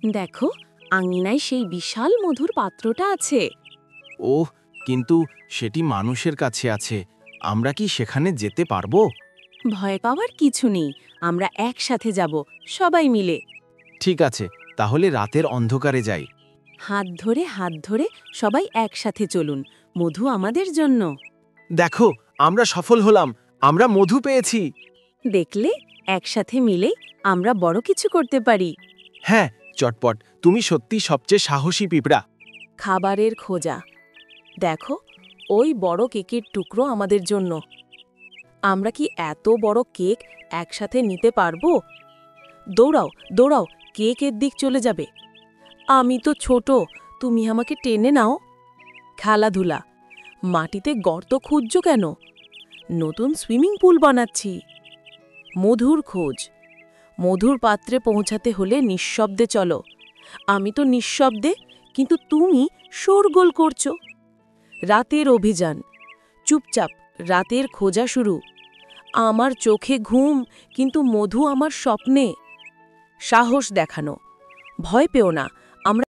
দেখো, আঙিনায় সেই বিশাল মধুর পাত্রটা আছে। ওহ, কিন্তু সেটি মানুষের কাছে আছে। আমরা কি সেখানে যেতে পারবো? ভয় পাওয়ার কিছু নেই, আমরা একসাথে যাব, সবাই মিলে। ঠিক আছে, তাহলে রাতের অন্ধকারে যাই। হাত ধরে সবাই একসাথে চলুন, মধু আমাদের জন্য। দেখো, আমরা সফল হলাম, আমরা মধু পেয়েছি। দেখলে, একসাথে মিলে আমরা বড় কিছু করতে পারি। হ্যাঁ, চটপট, তুমি সত্যি সবচেয়ে সাহসী পিঁপড়া। খাবারের খোঁজা। দেখো, ওই বড় কেকের টুকরো আমাদের জন্য। আমরা কি এত বড় কেক একসাথে নিতে পারবো? দৌড়াও দৌড়াও, কেকের দিক চলে যাবে। আমি তো ছোট, তুমি আমাকে টেনে নাও। খেলাধুলা। মাটিতে গর্ত খুঁজছো কেন? নতুন সুইমিং পুল বানাচ্ছি। মধুর খোঁজ। মধুর পাত্রে পৌঁছাতে হলে নিঃশব্দে চলো। আমি তো নিঃশব্দে, কিন্তু তুমি শোরগোল করছো। রাতের অভিযান। চুপচাপ রাতের খোঁজা শুরু। আমার চোখে ঘুম, কিন্তু মধু আমার স্বপ্নে। সাহস দেখানো। ভয় পেও না, আমরা